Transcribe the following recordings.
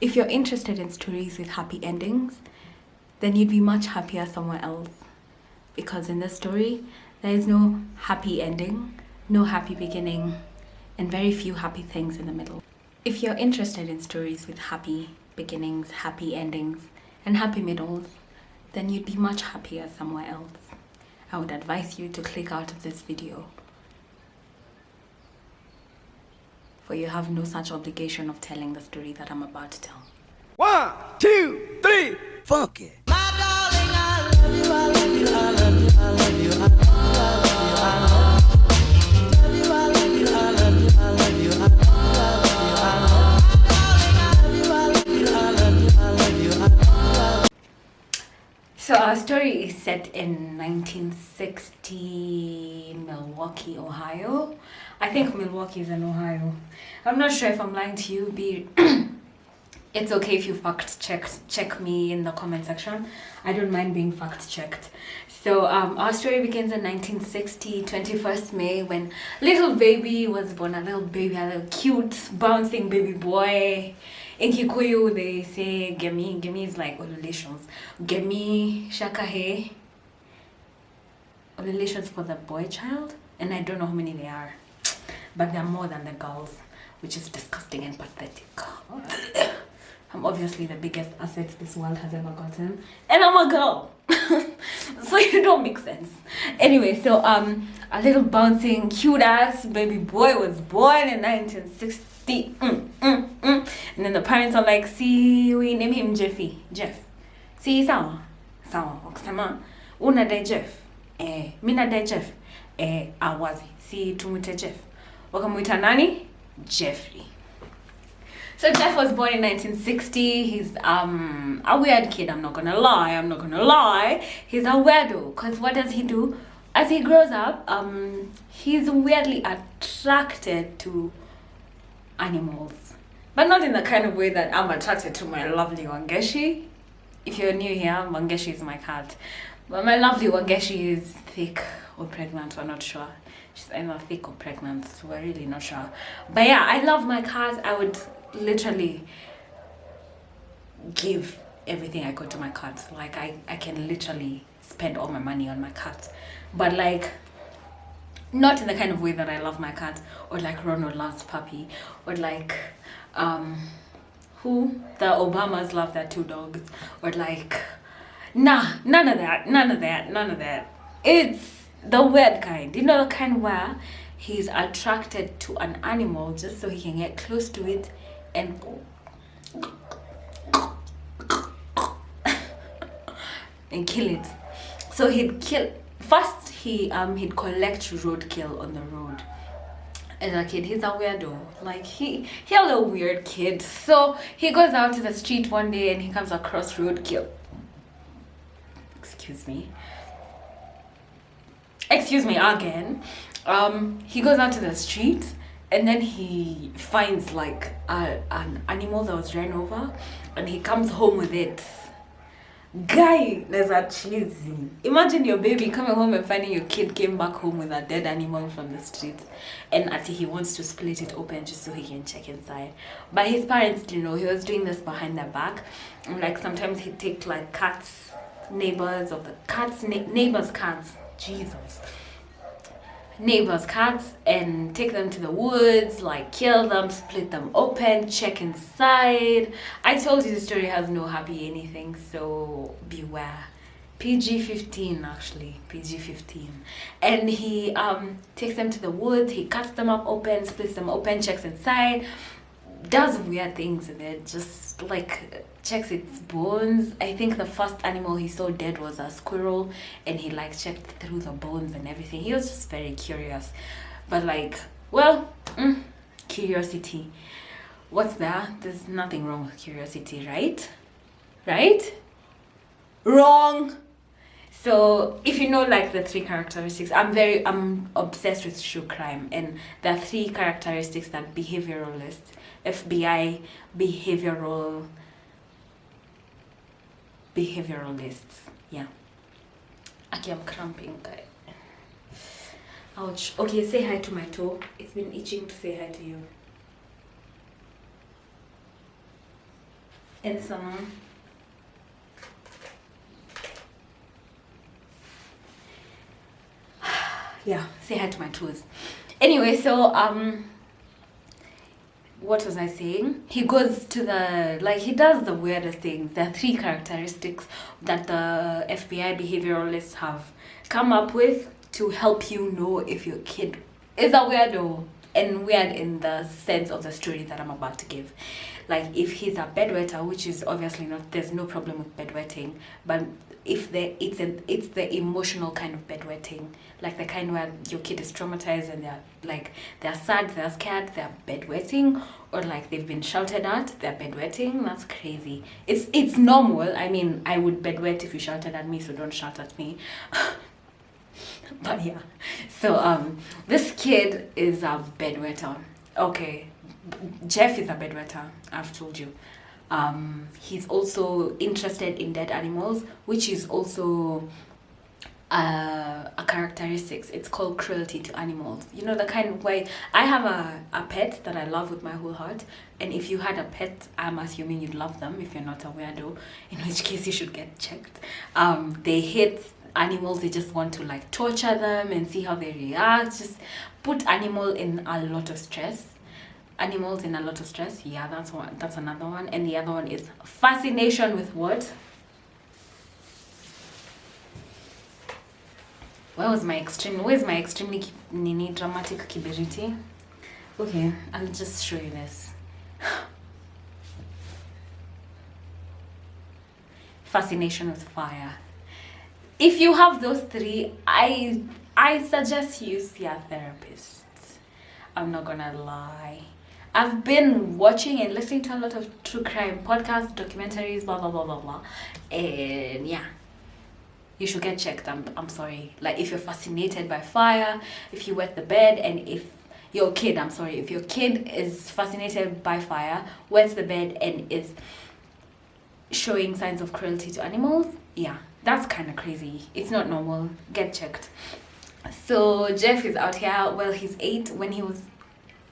If you're interested in stories with happy endings, then you'd be much happier somewhere else. Because in this story, there is no happy ending, no happy beginning, and very few happy things in the middle. If you're interested in stories with happy beginnings, happy endings, and happy middles, then you'd be much happier somewhere else. I would advise you to click out of this video, for you have no such obligation of telling the story that I'm about to tell. 1, 2, 3, funky. So our story is set in 1960 Milwaukee, Ohio. I think Milwaukee is in Ohio. I'm not sure if I'm lying to you. It's okay if you check me in the comment section. I don't mind being fact checked. So our story begins in 1960, 21st May, when little baby was born. A little cute bouncing baby boy. In Kikuyu they say gemi. Gemi is like ululations. Gemi, shakahe. Ululations for the boy child. And I don't know how many they are. But they're more than the girls, which is disgusting and pathetic. I'm obviously the biggest asset this world has ever gotten, and I'm a girl. So you don't make sense. Anyway, so a little bouncing cute ass baby boy was born in 1960. And then the parents are like, see, we name him Jeff. See, sawa wakasema una dai Jeff, mina dai Jeff, awazi, si tumute Jeff, wakamuita nani? Jeffrey. So Jeff was born in 1960. He's a weird kid. I'm not gonna lie. He's a weirdo. Cause what does he do? As he grows up, he's weirdly attracted to animals, but not in the kind of way that I'm attracted to my lovely Wangeshi. If you're new here, Wangeshi is my cat, but my lovely Wangeshi is thick or pregnant. We're not sure. She's either thick or pregnant, so we're really not sure. But yeah, I love my cat. I would literally give everything I got to my cat. Like I can literally spend all my money on my cat, but like not in the kind of way that I love my cat, or like Ronald loves puppy, or like who the Obamas love their 2 dogs, or like none of that. It's the weird kind, you know, the kind where he's attracted to an animal just so he can get close to it and and kill it. So he'd kill first. He'd collect roadkill on the road. As a kid, he's a weirdo. Like he a little weird kid. So he goes out to the street one day and he comes across roadkill. Excuse me again. He goes out to the street and then he finds like an animal that was ran over, and he comes home with it. Guy, there's a cheesy. Imagine your baby coming home and finding your kid came back home with a dead animal from the street, and he wants to split it open just so he can check inside. But his parents didn't know. He was doing this behind their back, and like sometimes he'd take like neighbors' cats, neighbors' cats, and take them to the woods, like kill them, split them open, check inside. I told you the story has no happy anything, so beware. PG-15 actually, PG-15. And he takes them to the woods, he cuts them up open, splits them open, checks inside, does weird things in it, just like checks its bones. I think the first animal he saw dead was a squirrel, and he like checked through the bones and everything. He was just very curious. But like, well, curiosity. What's that? There's nothing wrong with curiosity, right? Wrong. So if you know like the 3 characteristics, I'm obsessed with true crime, and the 3 characteristics that behavioralists, FBI behavioralists, yeah. Okay, I'm cramping, guy. Ouch. Okay, say hi to my toe. It's been itching to say hi to you. in some. Yeah, say hi to my toes. Anyway, so what was I saying? He goes to he does the weirdest things. There are 3 characteristics that the FBI behavioralists have come up with to help you know if your kid is a weirdo, and weird in the sense of the story that I'm about to give. Like, if he's a bedwetter, which is obviously not, there's no problem with bedwetting, but if it's the emotional kind of bedwetting, like the kind where your kid is traumatized and they're sad, they're scared, they're bedwetting, or like they've been shouted at, they're bedwetting. That's crazy. It's normal. I mean, I would bedwet if you shouted at me, so don't shout at me. But yeah, so this kid is a bedwetter. Okay, Jeff is a bedwetter, I've told you. He's also interested in dead animals, which is also a characteristics. It's called cruelty to animals. You know, the kind where I have a pet that I love with my whole heart, and if you had a pet, I'm assuming you'd love them if you're not a weirdo, in which case you should get checked. They hate animals. They just want to like torture them and see how they react. Just put animals in a lot of stress. Yeah, that's another one. And the other one is fascination with what? Where's my extremely dramatic kibiriti? Okay, I'll just show you this. Fascination with fire. If you have those 3, I suggest you see a therapist. I'm not gonna lie. I've been watching and listening to a lot of true crime podcasts, documentaries, blah blah blah blah blah, and yeah, you should get checked. I'm sorry. Like, if you're fascinated by fire, if you wet the bed, and if your kid is fascinated by fire, wets the bed, and is showing signs of cruelty to animals, yeah, that's kind of crazy. It's not normal. Get checked. So Jeff is out here. Well, he's 8. When he was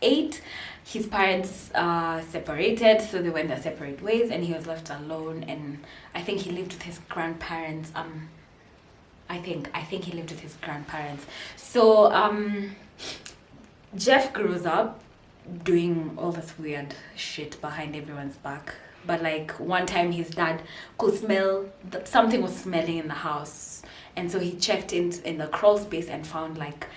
8, his parents separated, so they went their separate ways, and he was left alone. And I think he lived with his grandparents. I think he lived with his grandparents. So Jeff grows up doing all this weird shit behind everyone's back. But like, one time his dad could smell that something was smelling in the house, and so he checked in the crawl space and found like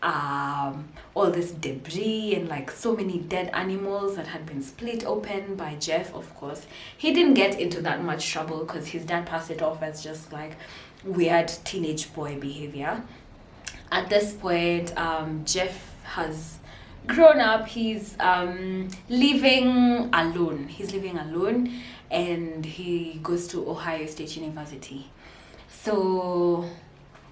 all this debris and like so many dead animals that had been split open by Jeff. Of course, he didn't get into that much trouble because his dad passed it off as just like weird teenage boy behavior. At this point, Jeff has grown up. He's living alone, and he goes to Ohio State University. So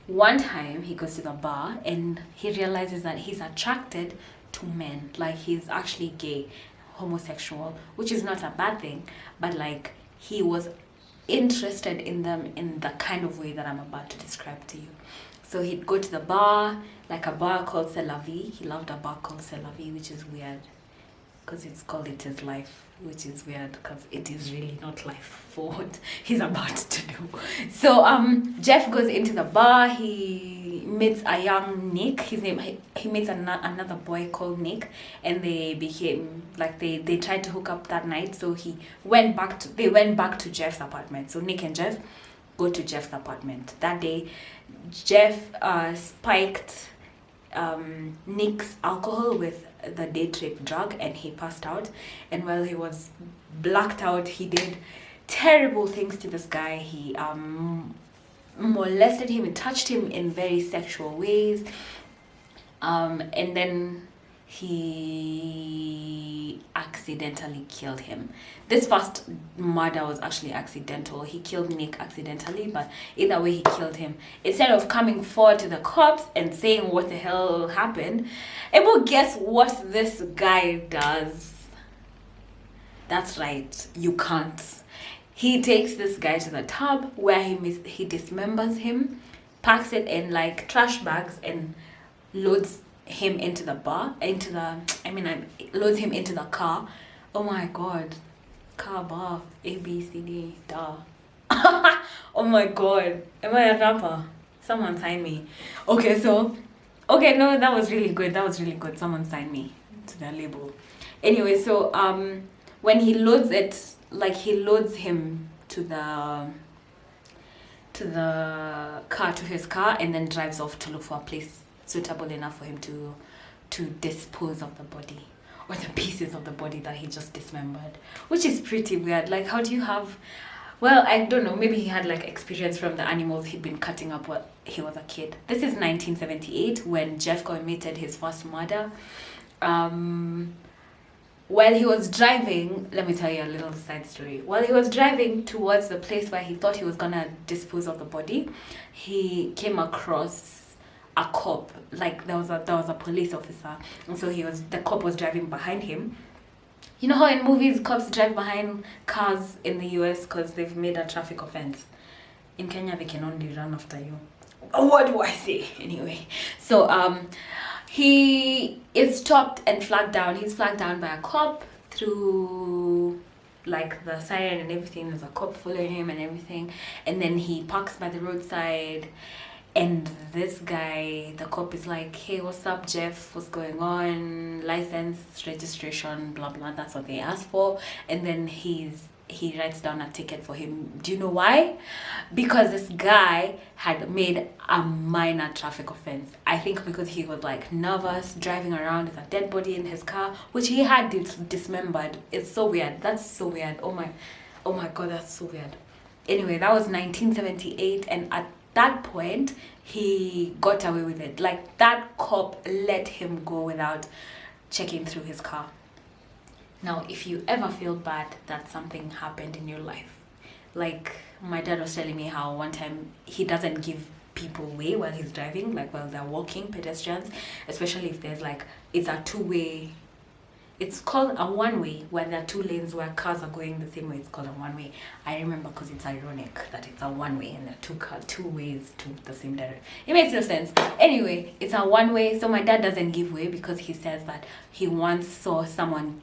one time he goes to the bar and he realizes that he's attracted to men. Like, he's actually gay, homosexual, which is not a bad thing, but like, he was interested in them in the kind of way that I'm about to describe to you. So he'd go to the bar, like a bar called C'est La Vie. He loved a bar called C'est La Vie, which is weird because it's called It Is Life, which is weird because it is really not life for what he's about to do. So Jeff goes into the bar. He meets a young Nick. He meets another boy called Nick, and they became like they tried to hook up that night. So they went back to Jeff's apartment. So Nick and Jeff go to Jeff's apartment that day. Jeff spiked Nick's alcohol with the date rape drug, and he passed out. And while he was blacked out, he did terrible things to this guy. He molested him and touched him in very sexual ways, and then he accidentally killed him. This first murder was actually accidental. He killed Nick accidentally, but either way he killed him. Instead of coming forward to the cops and saying what the hell happened, Ebo, guess what this guy does? That's right, you can't. He takes this guy to the tub where he dismembers him, packs it in like trash bags, and loads him into the loads him into the car. Oh my god, Ka, ba, A, B, C, D, da. Oh my god. Am I a rapper? Someone sign me. Okay, no, that was really good. Someone sign me to their label. Anyway, so when he loads it, like he loads him to the car, to his car, and then drives off to look for a place suitable enough for him to dispose of the body, or the pieces of the body that he just dismembered, which is pretty weird. Like, how do you have, well, I don't know, maybe he had like experience from the animals he'd been cutting up while he was a kid. This is 1978 when Jeff committed his first murder. While he was driving, let me tell you a little side story. While he was driving towards the place where he thought he was gonna dispose of the body, he came across a cop. Like there was a police officer, and so the cop was driving behind him. You know how in movies cops drive behind cars in the US because they've made a traffic offense. In Kenya they can only run after you. Oh, what do I say? Anyway, so he is stopped and flagged down. He's flagged down by a cop through like the siren and everything. There's a cop following him and everything. And then he parks by the roadside. And this guy, the cop is like, hey, what's up, Jeff? What's going on? License, registration, blah, blah. That's what they asked for. And then he writes down a ticket for him. Do you know why? Because this guy had made a minor traffic offense. I think because he was like nervous driving around with a dead body in his car, which he had dismembered. It's so weird. That's so weird. Oh my god, that's so weird. Anyway, that was 1978, and at that point he got away with it. Like, that cop let him go without checking through his car. Now, if you ever feel bad that something happened in your life, like my dad was telling me how one time he doesn't give people way while he's driving, like while they're walking, pedestrians, especially if there's like, it's a two-way, it's called a one-way, where there are two lanes where cars are going the same way. It's called a one-way. I remember because it's ironic that it's a one-way and there are two ways to the same direction. It makes no sense. Anyway, it's a one-way, so my dad doesn't give way because he says that he once saw someone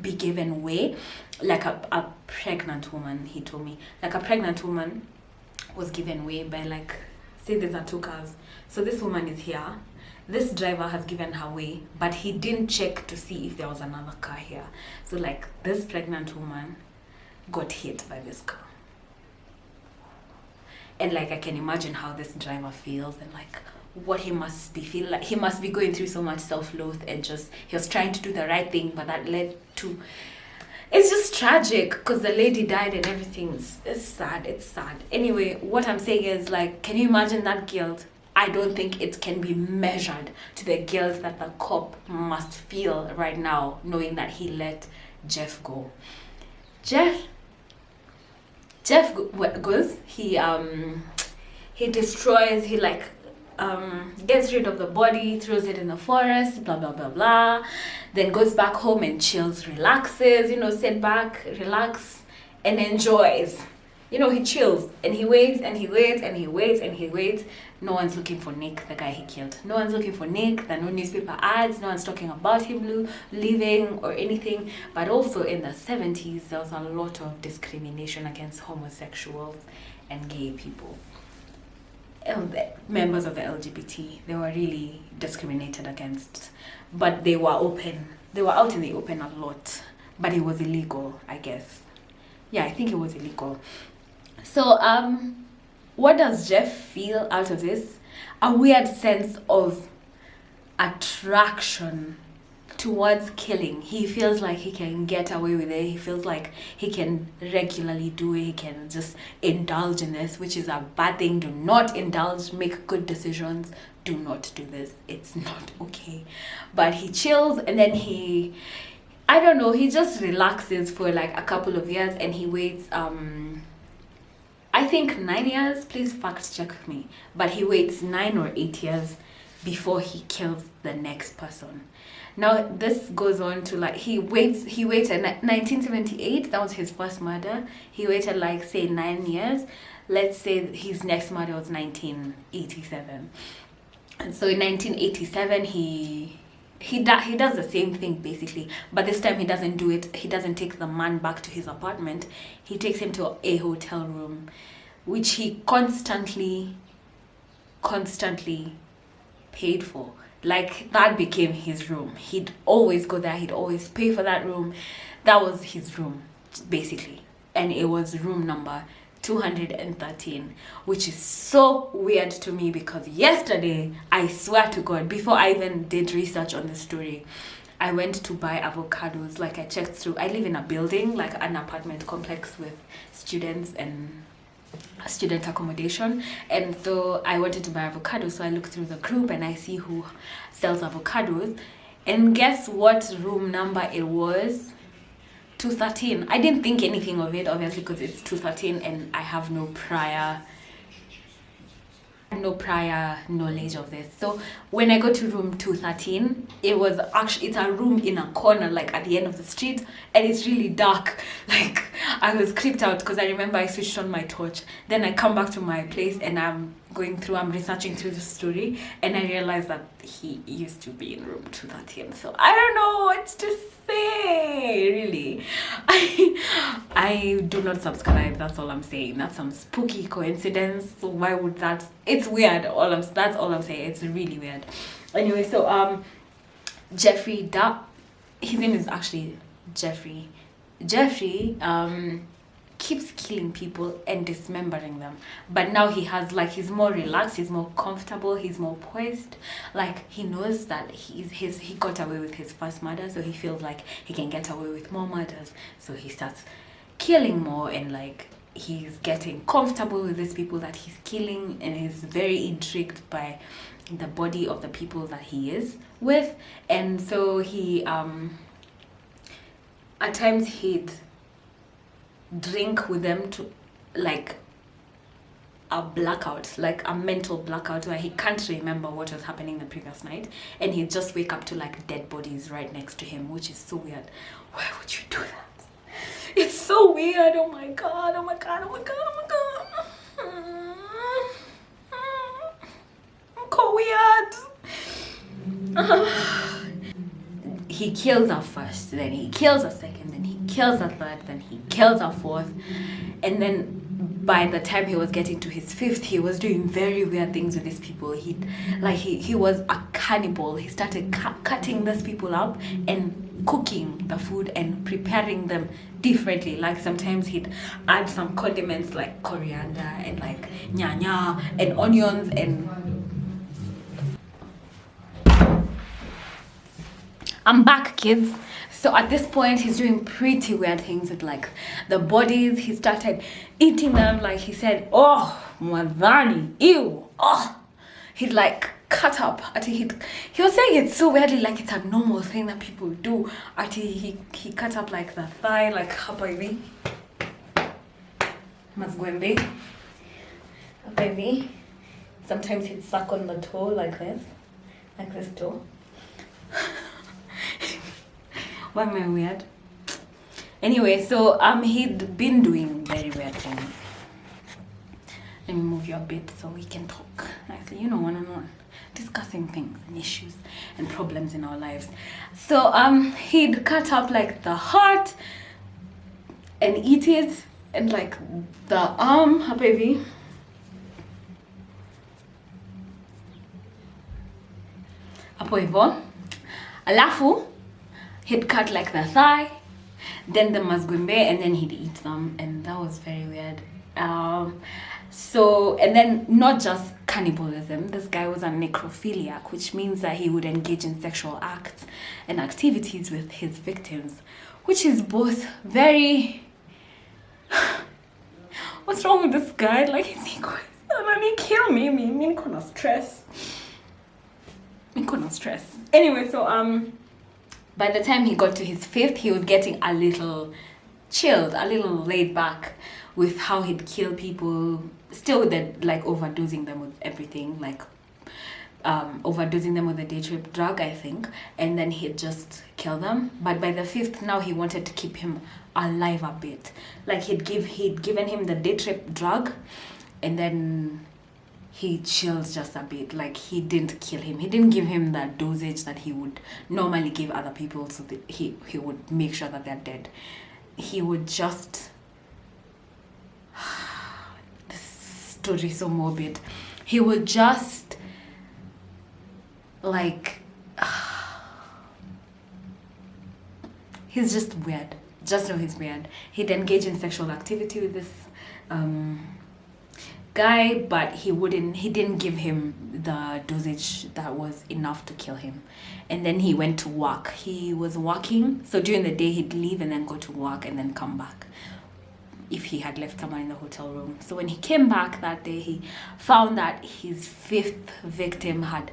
be given way, like a pregnant woman. He told me, like, a pregnant woman was given way by, like, say there are two cars, so this woman is here, this driver has given her way, but he didn't check to see if there was another car here. So like, this pregnant woman got hit by this car, and like, I can imagine how this driver feels, and like what he must be feeling. Like, he must be going through so much self-loath, and just, he was trying to do the right thing, but that led to, it's just tragic because the lady died and everything. It's sad. Anyway, what I'm saying is, like, can you imagine that guilt? I don't think it can be measured to the guilt that the cop must feel right now, knowing that he let Jeff go. Jeff goes, he destroys, he like gets rid of the body, throws it in the forest, blah blah blah blah, then goes back home and chills, relaxes, sit back, relax, and enjoys. He chills and he waits and he waits and he waits and he waits. No one's looking for Nick, the guy he killed. No one's looking for Nick. There are no newspaper ads. No one's talking about him leaving or anything. But also in the 70s, there was a lot of discrimination against homosexuals and gay people. Members of the LGBT, they were really discriminated against. But they were open. They were out in the open a lot. But it was illegal, I guess. Yeah, I think it was illegal. So, what does Jeff feel out of this? A weird sense of attraction towards killing. He feels like he can get away with it. He feels like he can regularly do it. He can just indulge in this, which is a bad thing. Do not indulge. Make good decisions. Do not do this. It's not okay. But he chills, and then he just relaxes for like a couple of years, and he waits, I think 9 years, please fact check me, but he waits 9 or 8 years before he kills the next person. Now this goes on to like, he waited 1978, that was his first murder. He waited like, say, 9 years. Let's say his next murder was 1987. And so in 1987, he he does the same thing basically, but this time he doesn't do it. He doesn't take the man back to his apartment. He takes him to a hotel room, which he constantly paid for. Like, that became his room. He'd always go there. He'd always pay for that room. That was his room, basically. And it was room number 213, which is so weird to me, because yesterday, I swear to God, before I even did research on the story, I went to buy avocados. Like, I checked through. I live in a building, like an apartment complex with students and student accommodation, and so I wanted to buy avocados. So I looked through the group and I see who sells avocados, and guess what room number it was? 213. I didn't think anything of it, obviously, because it's 213 and I have no prior knowledge of this. So when I go to room 213, it's a room in a corner, like at the end of the street, and it's really dark. Like, I was creeped out because I remember I switched on my torch. Then I come back to my place and I'm researching through the story, and I realized that he used to be in room 213. So I don't know what to say, really. I do not subscribe, that's all I'm saying. That's some spooky coincidence. So why would that? It's weird. That's all I'm saying. It's really weird. Anyway, so Jeffrey, his name is actually Jeffrey. Jeffrey keeps killing people and dismembering them, but now he has, like, he's more relaxed, he's more comfortable, he's more poised. Like, he knows that he got away with his first murder, so he feels like he can get away with more murders, so he starts killing more, and like, he's getting comfortable with these people that he's killing, and he's very intrigued by the body of the people that he is with. And so he at times he'd drink with them to, like, a blackout, like a mental blackout, where he can't remember what was happening the previous night, and he'd just wake up to, like, dead bodies right next to him, which is so weird. Why would you do that? It's so weird. Oh my god, oh my god, oh my god, oh my god. I'm so weird. He kills her first, then he kills her second, then he kills her third, then he kills her fourth, and then by the time he was getting to his fifth, he was doing very weird things with these people. He was a cannibal. He started cutting these people up and cooking the food and preparing them differently. Like, sometimes he'd add some condiments like coriander and like nyanya and onions and... I'm back, kids. So at this point, he's doing pretty weird things with, like, the bodies. He started eating them. Like, he said, oh, madhani, ew, oh. He'd, like, cut up. He was saying it so weirdly, like it's a normal thing that people do. He cut up, like, the thigh, like, hapa hivi. Mazgwembe. Hapa hivi. Sometimes he'd suck on the toe like this toe. Why am I weird? Anyway, so he'd been doing very weird things. Let me move you a bit so we can talk nicely, one-on-one, discussing things and issues and problems in our lives. So he'd cut up, like, the heart and eat it, and, like, the arm, baby. Hapo hivyo. Alafu he'd cut, like, the thigh, then the mazgwembe, and then he'd eat them, and that was very weird. So, and then not just cannibalism, this guy was a necrophiliac, which means that he would engage in sexual acts and activities with his victims, which is both very... What's wrong with this guy? Like, is he going to kill me? Me gonna stress. Anyway, so by the time he got to his fifth, he was getting a little chilled, a little laid back with how he'd kill people, still with the, like, overdosing them with everything, like overdosing them with the day trip drug, I think, and then he'd just kill them. But by the fifth, now he wanted to keep him alive a bit. Like, he'd given him the day trip drug, and then he chilled just a bit. Like, he didn't kill him. He didn't give him the dosage that he would normally give other people, so that he would make sure that they're dead. He would just... This story is so morbid. He would just, like... He's just weird. Just know he's weird. He'd engage in sexual activity with this guy, but he didn't give him the dosage that was enough to kill him. And then he went to work. He was working, so during the day he'd leave and then go to work and then come back if he had left someone in the hotel room. So when he came back that day, he found that his 5th victim had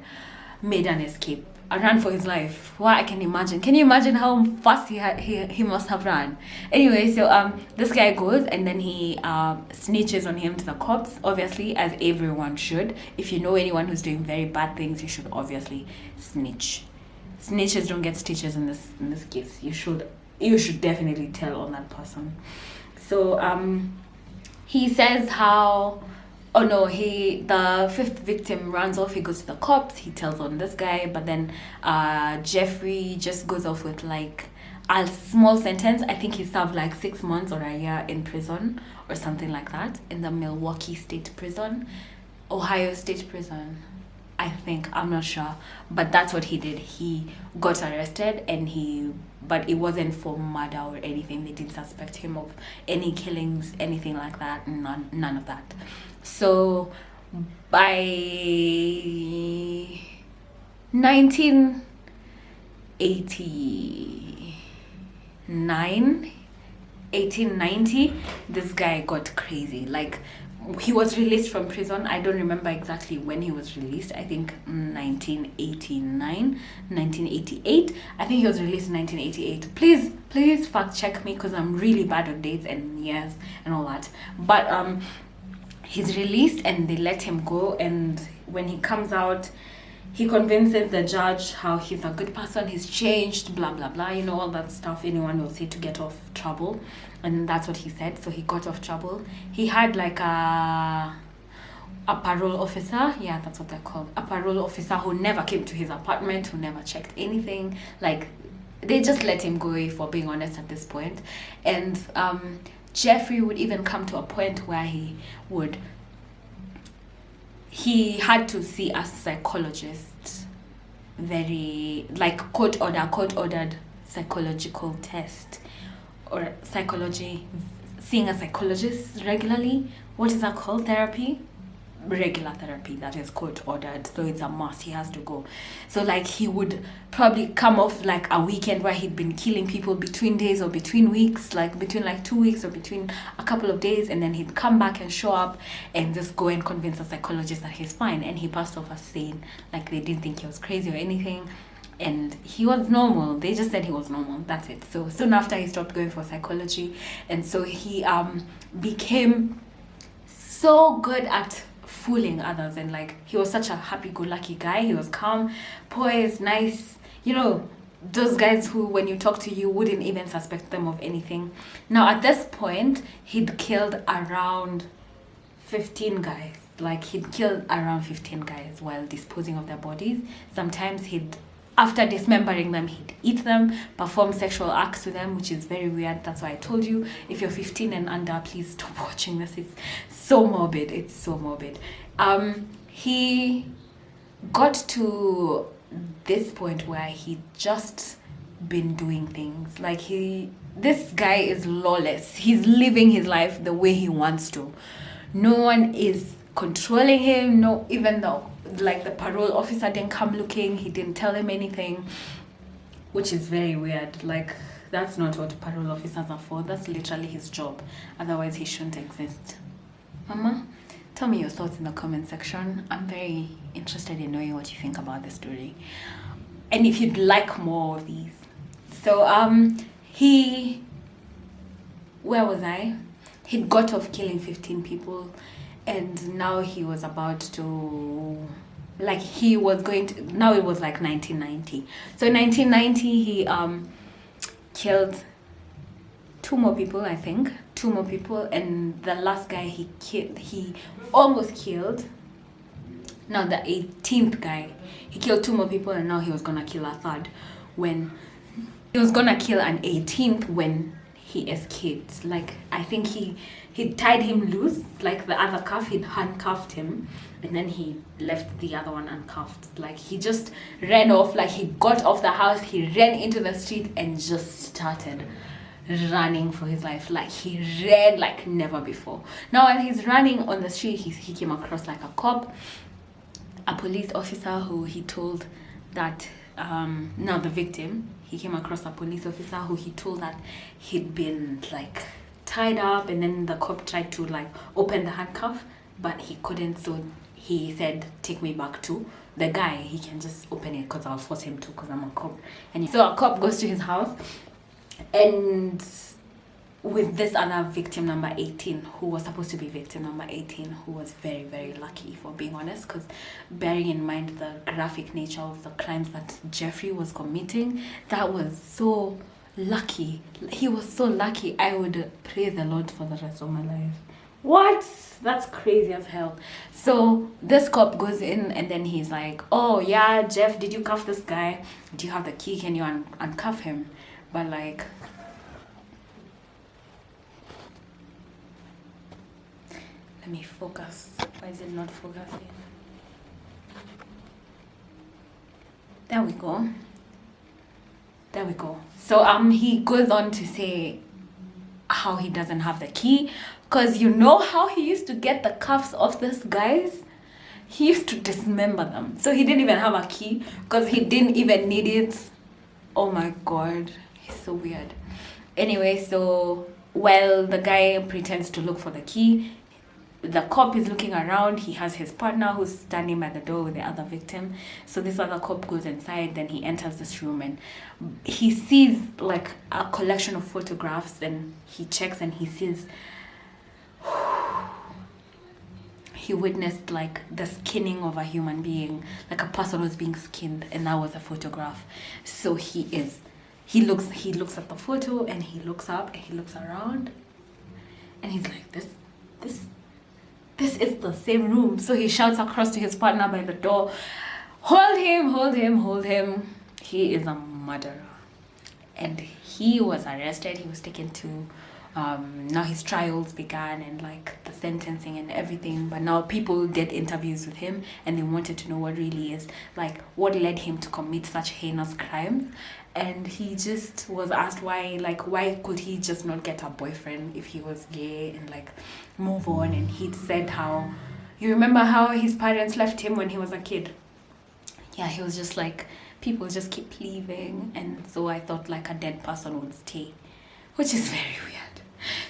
made an escape and ran for his life. Well, I can imagine. Can you imagine how fast he must have run? Anyway, so this guy goes and then he snitches on him to the cops, obviously, as everyone should. If you know anyone who's doing very bad things, you should obviously snitch. Snitches don't get stitches in this case. You should definitely tell on that person. So he says how... Oh no, the 5th victim runs off, he goes to the cops, he tells on this guy, but then Jeffrey just goes off with like a small sentence. I think he served like 6 months or a year in prison or something like that, in the Milwaukee State Prison, Ohio State Prison, I think, I'm not sure, but that's what he did. He got arrested but it wasn't for murder or anything. They didn't suspect him of any killings, anything like that, none of that. So by 1890, this guy got crazy. Like, he was released from prison. I don't remember exactly when he was released. I think 1988. I think he was released in 1988. Please fact check me, because I'm really bad with dates and years and all that. But he's released and they let him go, and when he comes out, he convinces the judge how he's a good person, he's changed, blah blah blah, you know, all that stuff anyone will say to get off trouble. And that's what he said. So he got off trouble. He had like a parole officer, yeah, that's what they're called, a parole officer who never came to his apartment, who never checked anything. Like, they just let him go, for being honest, at this point. And Jeffrey would even come to a point where he had to see a psychologist, very, like, court-ordered psychological test, or seeing a psychologist regularly. What is that called? Therapy? Regular therapy, that is court-ordered, so it's a must. He has to go. So like, he would probably come off like a weekend where he'd been killing people between days or between weeks, like between like 2 weeks or between a couple of days, and then he'd come back and show up and just go and convince a psychologist that he's fine. And he passed off as sane, like they didn't think he was crazy or anything, and he was normal. They just said he was normal, that's it. So soon after, he stopped going for psychology, and so he became so good at fooling others. And like, he was such a happy-go-lucky guy. He was calm, poised, nice, you know, those guys who, when you talk to, you wouldn't even suspect them of anything. Now at this point, he'd killed around 15 guys. Like, he'd killed around 15 guys while disposing of their bodies. Sometimes after dismembering them, he'd eat them, perform sexual acts with them, which is very weird. That's why I told you, if you're 15 and under, please stop watching this. It's so morbid. It's so morbid. He got to this point where he'd just been doing things. Like, this guy is lawless. He's living his life the way he wants to. No one is controlling him. No, even though, like, the parole officer didn't come looking, he didn't tell him anything, which is very weird. Like, that's not what parole officers are for. That's literally his job. Otherwise, he shouldn't exist. Mama, tell me your thoughts in the comment section. I'm very interested in knowing what you think about this story, and if you'd like more of these. So where was I? He'd got off killing 15 people, and now he was about to, like, now it was like 1990. So in 1990, he killed 2 more people, I think. 2 more people, and the last guy he almost killed. Now the 18th guy, he killed 2 more people, and now he was gonna kill a third. When he was gonna kill an 18th when he escaped. Like, I think he tied him loose, like the other cuff, he'd handcuffed him, and then he left the other one uncuffed. Like, he just ran off. Like, he got off the house, he ran into the street and just started running for his life. Like, he ran like never before. Now while he's running on the street, he came across like a cop, a police officer who he told that now the victim, he came across a police officer who he told that he'd been like tied up, and then the cop tried to like open the handcuff, but he couldn't. So he said, take me back to the guy, he can just open it because I'll force him to, because I'm a cop. And so a cop goes to his house, and with this other victim number 18, who was supposed to be victim number 18, who was very, very lucky, for being honest, because bearing in mind the graphic nature of the crimes that Jeffrey was committing, that was so lucky. He was so lucky. I would praise the Lord for the rest of my life. What? That's crazy as hell. So this cop goes in, and then he's like, oh yeah, Jeff, did you cuff this guy? Do you have the key? Can you uncuff him? But like, let me focus. Why is it not focusing? There we go. There we go. So he goes on to say how he doesn't have the key, because you know how he used to get the cuffs off these guys? He used to dismember them. So he didn't even have a key because he didn't even need it. Oh my god, he's so weird. Anyway, so while the guy pretends to look for the key, the cop is looking around. He has his partner who's standing by the door with the other victim. So this other cop goes inside, then he enters this room, and he sees like a collection of photographs, and he checks and he sees he witnessed like the skinning of a human being, like a person was being skinned, and that was a photograph. So he looks at the photo, and he looks up and he looks around, and he's like, this is the same room. So he shouts across to his partner by the door, hold him, hold him, hold him. He is a murderer. And he was arrested. He was taken to, now his trials began, and like the sentencing and everything. But now people did interviews with him, and they wanted to know what really is, like what led him to commit such heinous crimes. And he just was asked why could he just not get a boyfriend if he was gay and like move on. And he'd said how, you remember how his parents left him when he was a kid? Yeah, he was just like, people just keep leaving, and so I thought like a dead person would stay, which is very weird.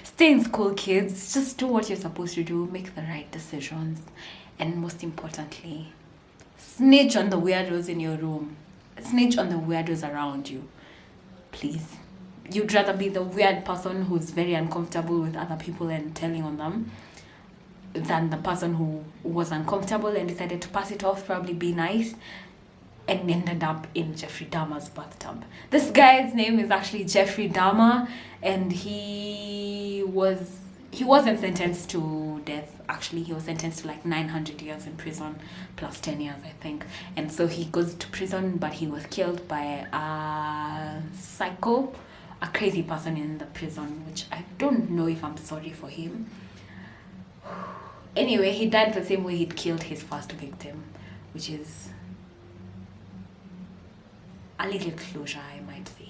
Stay in school, kids. Just do what you're supposed to do, make the right decisions, and most importantly, snitch on the weirdos in your room. Snitch on the weirdos around you, please. You'd rather be the weird person who's very uncomfortable with other people and telling on them, than the person who was uncomfortable and decided to pass it off, probably be nice, and ended up in Jeffrey Dahmer's bathtub. This guy's name is actually Jeffrey Dahmer, and he wasn't sentenced to death. Actually, he was sentenced to like 900 years in prison plus 10 years, I think. And so he goes to prison, but he was killed by a psycho, a crazy person in the prison, which I don't know if I'm sorry for him. Anyway, he died the same way he'd killed his first victim, which is a little closure, I might say.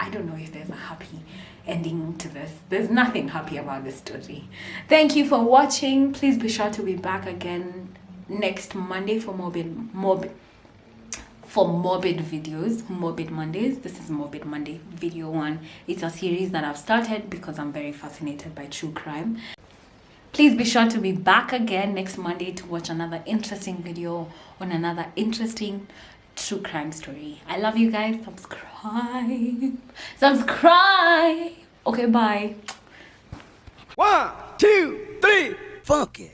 I don't know if there's a happy ending to this. There's nothing happy about this story. Thank you for watching. Please be sure to be back again next Monday for Morbid videos, Morbid Mondays. This is Morbid Monday video 1. It's a series that I've started because I'm very fascinated by true crime. Please be sure to be back again next Monday to watch another interesting video on another interesting true crime story. I love you guys. Subscribe. Okay, bye. 1, 2, 3, funky.